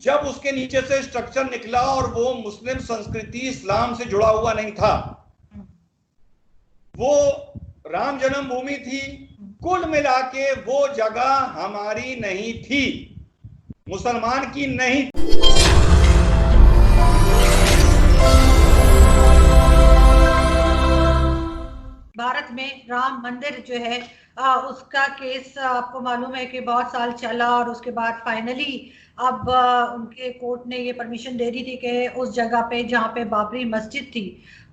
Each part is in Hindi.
जब उसके नीचे से स्ट्रक्चर निकला और वो मुस्लिम संस्कृति इस्लाम से जुड़ा हुआ नहीं था, वो राम जन्मभूमि थी, कुल मिला के वो जगह हमारी नहीं थी, मुसलमान की नहीं। भारत में राम मंदिर जो है उसका केस आपको मालूम है कि बहुत साल चला और उसके बाद फाइनली अब उनके कोर्ट ने ये परमिशन दे दी थी कि उस जगह पे जहाँ पे बाबरी मस्जिद थी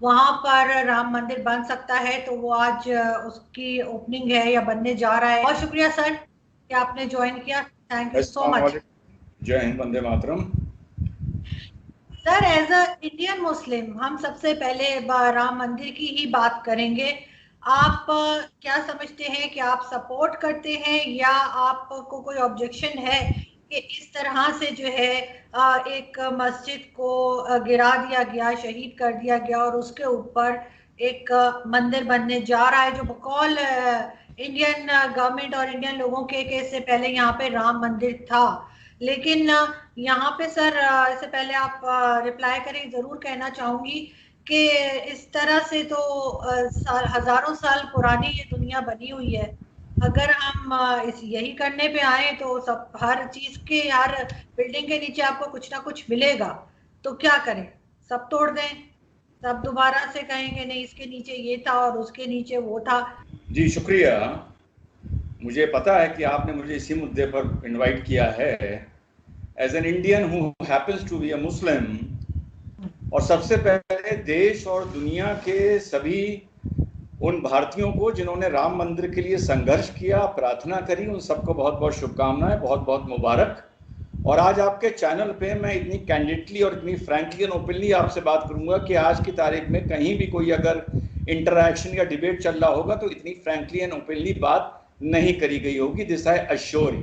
वहां पर राम मंदिर बन सकता है। तो वो आज उसकी ओपनिंग है या बनने जा रहा है। बहुत शुक्रिया सर कि आपने ज्वाइन किया। Thank you so much. जय हिंद, वंदे मातरम। Sir as a Indian Muslim हम सबसे पहले राम मंदिर की ही बात करेंगे। आप क्या समझते हैं कि आप सपोर्ट करते हैं या आपको कोई ऑब्जेक्शन है कि इस तरह से जो है एक मस्जिद को गिरा दिया गया, शहीद कर दिया गया और उसके ऊपर एक मंदिर बनने जा रहा है जो बकौल इंडियन गवर्नमेंट और इंडियन लोगों के इससे पहले यहाँ पे राम मंदिर था। लेकिन यहाँ पे सर इससे पहले आप रिप्लाई करें, जरूर कहना चाहूंगी कि इस तरह से तो हजारों साल पुरानी ये दुनिया बनी हुई है। अगर हम इस यही करने पे आए तो सब हर चीज के हर बिल्डिंग के नीचे आपको कुछ ना कुछ मिलेगा, तो क्या करें? सब तोड़ दें, सब दोबारा से कहेंगे नहीं इसके नीचे ये था और उसके नीचे वो था। जी शुक्रिया। मुझे पता है कि आपने मुझे इसी मुद्दे पर इनवाइट किया है as an Indian who happens to be a Muslim. और सबसे पहले देश और दुनिया के सभी उन भारतीयों को जिन्होंने राम मंदिर के लिए संघर्ष किया, प्रार्थना करी, उन सबको बहुत बहुत शुभकामनाएं, बहुत बहुत मुबारक। और आज आपके चैनल पे मैं इतनी कैंडिडली और इतनी फ्रैंकली एंड ओपनली आपसे बात करूंगा कि आज की तारीख में कहीं भी कोई अगर इंटरैक्शन या डिबेट चल रहा होगा तो इतनी फ्रैंकली एंड ओपनली बात नहीं करी गई होगी। This I assure you.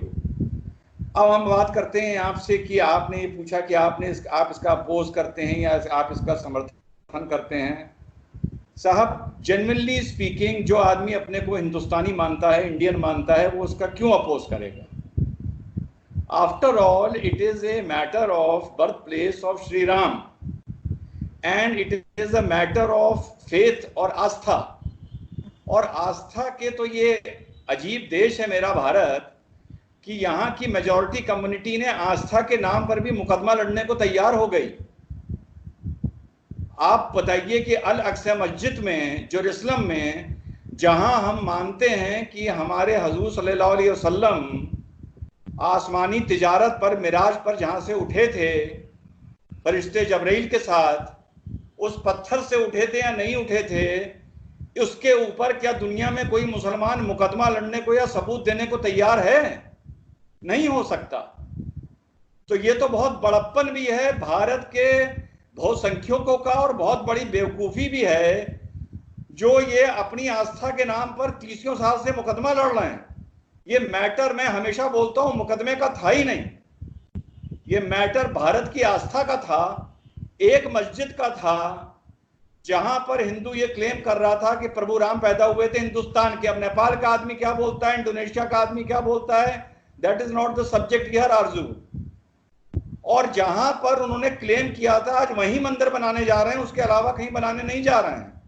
अब हम बात करते हैं आपसे कि आपने ये पूछा कि आप इसका अपोज करते हैं या आप इसका समर्थन करते हैं। साहब जेन्युइनली स्पीकिंग, जो आदमी अपने को हिंदुस्तानी मानता है, इंडियन मानता है, वो उसका क्यों अपोज करेगा? After all it is a matter of birth place of Shri Ram and it is a matter of faith और आस्था। और आस्था के तो ये अजीब देश है मेरा भारत कि यहाँ की मेजॉरिटी कम्युनिटी ने आस्था के नाम पर भी मुकदमा लड़ने को तैयार हो गई। आप बताइए कि अल अक्सा मस्जिद में, जेरूसलम में, जहां हम मानते हैं कि हमारे हजूर सल्लल्लाहु अलैहि वसल्लम आसमानी तिजारत पर, मिराज पर जहां से उठे थे फरिश्ते जबरील के साथ, उस पत्थर से उठे थे या नहीं उठे थे, उसके ऊपर क्या दुनिया में कोई मुसलमान मुकदमा लड़ने को या सबूत देने को तैयार है? नहीं हो सकता। तो ये तो बहुत बड़प्पन भी है भारत के बहुसंख्यकों का और बहुत बड़ी बेवकूफ़ी भी है जो ये अपनी आस्था के नाम पर 30 साल से मुकदमा लड़ रहे हैं। ये मैटर, मैं हमेशा बोलता हूं, मुकदमे का था ही नहीं। ये मैटर भारत की आस्था का था, एक मस्जिद का था जहां पर हिंदू ये क्लेम कर रहा था कि प्रभु राम पैदा हुए थे हिंदुस्तान के। अब नेपाल का आदमी क्या बोलता है, इंडोनेशिया का आदमी क्या बोलता है, that is not the subject here आरजू। और जहां पर उन्होंने क्लेम किया था आज वहीं मंदिर बनाने जा रहे हैं, उसके अलावा कहीं बनाने नहीं जा रहे हैं।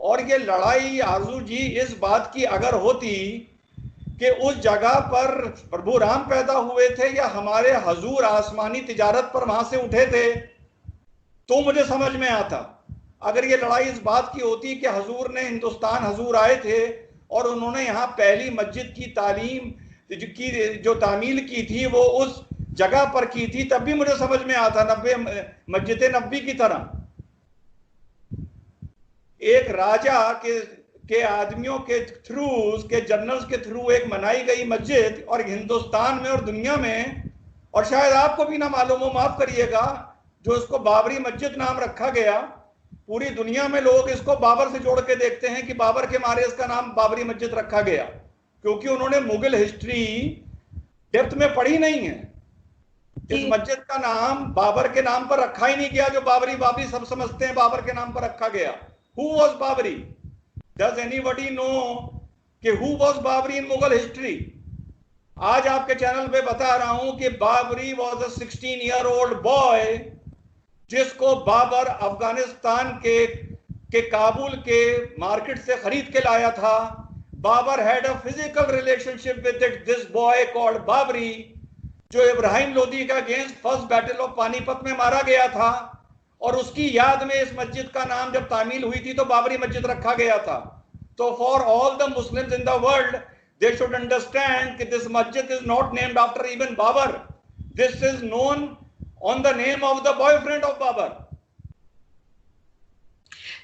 और ये लड़ाई आरजू जी इस बात की अगर होती कि उस जगह पर प्रभु राम पैदा हुए थे या हमारे हजूर आसमानी तिजारत पर वहां से उठे थे, तो मुझे समझ में आता। अगर ये लड़ाई इस बात की होती कि हजूर ने हिंदुस्तान, हजूर आए थे और उन्होंने यहाँ पहली मस्जिद की तालीम की, जो तामील की थी वो उस जगह पर की थी, तब भी मुझे समझ में आता। मस्जिद नबी की तरह एक राजा के आदमियों के थ्रू, उसके जनरल्स के थ्रू एक बनाई गई मस्जिद, और हिंदुस्तान में और दुनिया में, और शायद आपको भी ना मालूम हो, माफ करिएगा, जो इसको बाबरी मस्जिद नाम रखा गया, पूरी दुनिया में लोग इसको बाबर से जोड़ के देखते हैं कि बाबर के मारे इसका नाम बाबरी मस्जिद रखा गया, क्योंकि उन्होंने मुगल हिस्ट्री डेप्थ में पढ़ी नहीं है। इस मस्जिद का नाम बाबर के नाम पर रखा ही नहीं गया, जो बाबरी सब समझते हैं बाबर के नाम पर रखा गया। Who was Babri? Does anybody know कि who was Babri in Mughal history? आज आपके चैनल पे बता रहा हूं कि Babri was a 16-year-old boy जिसको बाबर अफगानिस्तान के काबुल के मार्केट से खरीद के लाया था। Babur had a physical relationship with this boy called Baburi, जो इब्राहिम लोदी का against first battle of Panipat में मारा गया था, और उसकी याद में इस मस्जिद का नाम जब तामील हुई थी तो बाबरी मस्जिद रखा गया था। तो for all the Muslims in the world they should understand that this masjid is not named after even Babar. This is known on the name of the boyfriend of Babar.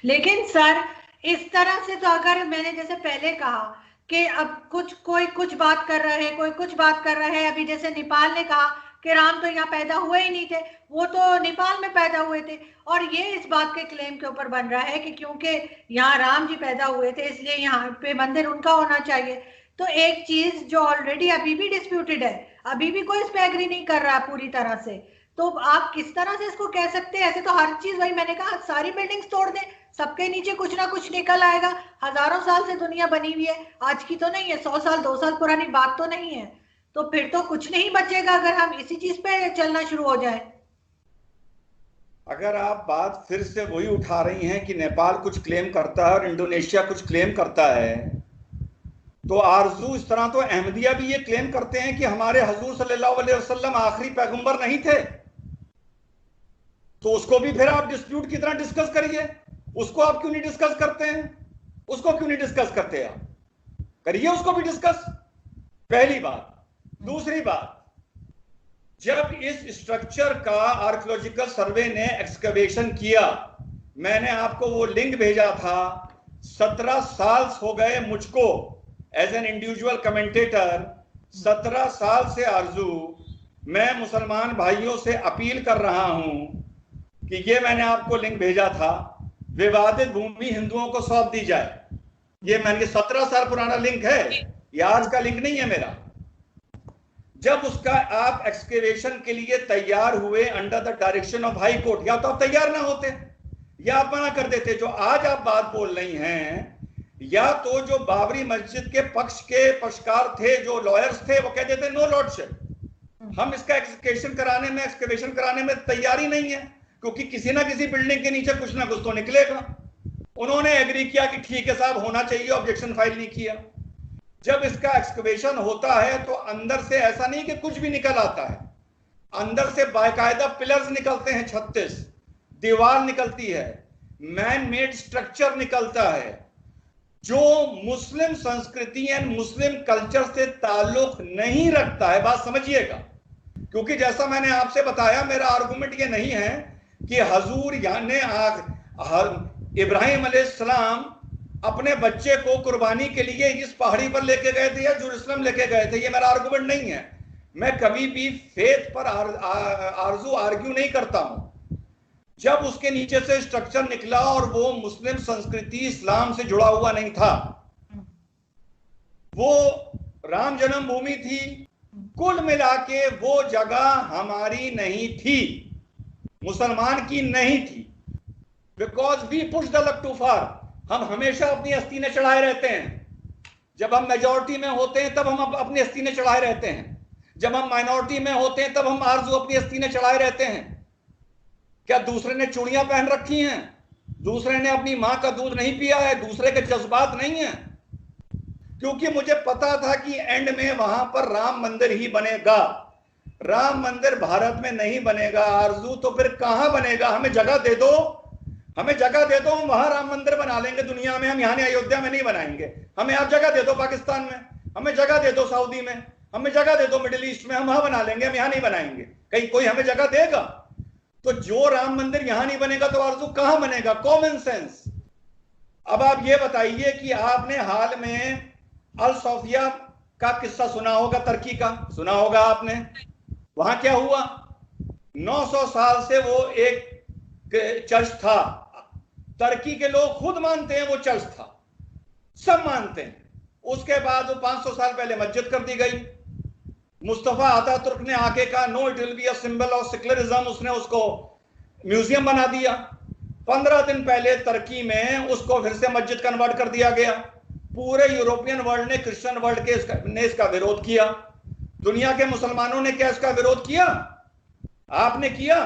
लेकिन सर इस तरह से तो, अगर मैंने जैसे पहले कहा कि अब कोई कुछ बात कर रहा है, कोई कुछ बात कर रहा है, अभी जैसे नेपाल ने कहा कि राम तो यहाँ पैदा हुए ही नहीं थे, वो तो नेपाल में पैदा हुए थे, और ये इस बात के क्लेम के ऊपर बन रहा है कि क्योंकि यहाँ राम जी पैदा हुए थे इसलिए यहाँ पे मंदिर उनका होना चाहिए। तो एक चीज जो ऑलरेडी अभी भी डिस्प्यूटेड है, अभी भी कोई इस पे एग्री नहीं कर रहा पूरी तरह से, तो आप किस तरह से इसको कह सकते हैं? ऐसे तो हर चीज, वही मैंने कहा, सारी बिल्डिंग्स तोड़ दें, सबके नीचे कुछ ना कुछ निकल आएगा। हजारों साल से दुनिया बनी हुई है, आज की तो नहीं है, 100 साल 2 साल पुरानी बात तो नहीं है, तो फिर तो कुछ नहीं बचेगा अगर हम इसी चीज पे चलना शुरू हो जाए। अगर आप बात फिर से वही उठा रही हैं कि नेपाल कुछ क्लेम करता है और इंडोनेशिया कुछ क्लेम करता है, तो आरजू इस तरह तो अहमदिया भी ये क्लेम करते हैं कि हमारे हुजूर सल्लल्लाहु अलैहि वसल्लम आखिरी पैगंबर नहीं थे, तो उसको भी फिर आप डिस्प्यूट की तरह डिस्कस करिए। उसको आप क्यों नहीं डिस्कस करते हैं? उसको क्यों नहीं डिस्कस करते? आप करिए उसको भी डिस्कस, पहली बात। दूसरी बात, जब इस स्ट्रक्चर का आर्कियोलॉजिकल सर्वे ने एक्सकवेशन किया, मैंने आपको वो लिंक भेजा था, 17 साल हो गए मुझको एज एन इंडिविजुअल कमेंटेटर, 17 साल से आरजू मैं मुसलमान भाइयों से अपील कर रहा हूं कि ये मैंने आपको लिंक भेजा था, विवादित भूमि हिंदुओं को सौंप दी जाए। ये मैंने 17 साल पुराना लिंक है, ये आज का लिंक नहीं है मेरा। जब उसका आप एक्सकेवेशन के लिए तैयार हुए under the direction of high court, या तो आप तैयार ना होते या आप मना कर देते। जो आज आप बात बोल रही हैं, या तो जो बाबरी मस्जिद के पक्ष के पक्षकार थे, जो लॉयर्स थे, वो कहते थे नो लॉर्डशिप, हम इसका एक्सकेवेशन कराने में तैयारी नहीं है, क्योंकि किसी ना किसी बिल्डिंग के नीचे कुछ ना कुछ तो निकलेगा। उन्होंने एग्री किया कि ठीक है साहब, होना चाहिए, ऑब्जेक्शन फाइल नहीं किया। जब इसका एक्सकवेशन होता है तो अंदर से ऐसा नहीं कि कुछ भी निकल आता है, अंदर से बाकायदा पिलर्स निकलते हैं, 36 दीवार निकलती है, मैन मेड स्ट्रक्चर निकलता है, जो मुस्लिम संस्कृति एंड मुस्लिम कल्चर से ताल्लुक नहीं रखता है। बात समझिएगा, क्योंकि जैसा मैंने आपसे बताया, मेरा आर्गुमेंट ये नहीं है कि हजूर यानी इब्राहिम अलैहिस्सलाम अपने बच्चे को कुर्बानी के लिए इस पहाड़ी पर लेके गए थे या जेरूसलम लेके गए थे, ये मेरा आर्गुमेंट नहीं है। मैं कभी भी फेथ पर आरजू आर्ग्यू नहीं करता हूं। जब उसके नीचे से स्ट्रक्चर निकला और वो मुस्लिम संस्कृति इस्लाम से जुड़ा हुआ नहीं था, वो राम जन्मभूमि थी, कुल मिला के वो जगह हमारी नहीं थी, मुसलमान की नहीं थी, because we push the luck too far. हम हमेशा अपनी अस्तीने चढ़ाए रहते हैं। जब हम मेजॉरिटी में होते हैं तब हम अपनी अस्तीने चढ़ाए रहते हैं, जब हम माइनॉरिटी में होते हैं तब हम आरजू अपनी अस्तीने चढ़ाए रहते हैं। क्या दूसरे ने चूड़ियां पहन रखी हैं, दूसरे ने अपनी मां का दूध नहीं पिया है, दूसरे के जज्बात नहीं है? क्योंकि मुझे पता था कि एंड में वहां पर राम मंदिर ही बनेगा। राम मंदिर भारत में नहीं बनेगा आरजू, तो फिर कहां बनेगा? हमें जगह दे दो, हमें जगह दे दो, हम वहां राम मंदिर बना लेंगे दुनिया में। हम यहाँ अयोध्या में नहीं बनाएंगे। हमें आप जगह दे दो पाकिस्तान में, हमें जगह दे दो सऊदी में, हमें जगह दे दो मिडिल ईस्ट में, हम वहां बना लेंगे, हम यहाँ नहीं बनाएंगे। कहीं कोई हमें जगह देगा? तो जो राम मंदिर यहां नहीं बनेगा तो आरजू कहां बनेगा? Common sense. अब आप ये बताइए कि आपने हाल में अल सोफिया का किस्सा सुना होगा, तुर्की का सुना होगा आपने। वहां क्या हुआ? 900 साल से वो एक चर्च था, तुर्की के लोग खुद मानते हैं वो चर्च था, सब मानते हैं। उसके बाद वो 500 साल पहले मस्जिद कर दी गई। मुस्तफा अतातुर्क ने आके कहा no it will be a symbol of secularism, उसने उसको म्यूजियम बना दिया। 15 दिन पहले तुर्की में उसको फिर से मस्जिद कन्वर्ट कर दिया गया। पूरे यूरोपियन वर्ल्ड ने, क्रिश्चियन वर्ल्ड ने इसका विरोध किया। दुनिया के मुसलमानों ने क्या इसका विरोध किया? आपने किया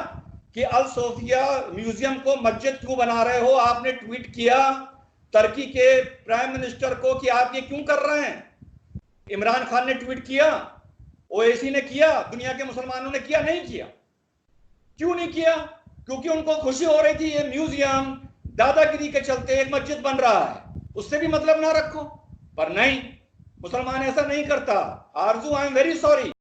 कि अल सोफिया म्यूजियम को मस्जिद क्यों बना रहे हो? आपने ट्वीट किया तुर्की के प्राइम मिनिस्टर को कि आप ये क्यों कर रहे हैं? इमरान खान ने ट्वीट किया, ओएसी ने किया, दुनिया के मुसलमानों ने किया? नहीं किया। क्यों नहीं किया? क्योंकि उनको खुशी हो रही थी ये म्यूजियम दादागिरी के चलते एक मस्जिद बन रहा है, उससे भी मतलब ना रखो। पर नहीं, मुसलमान ऐसा नहीं करता। आरजू, आई एम वेरी सॉरी।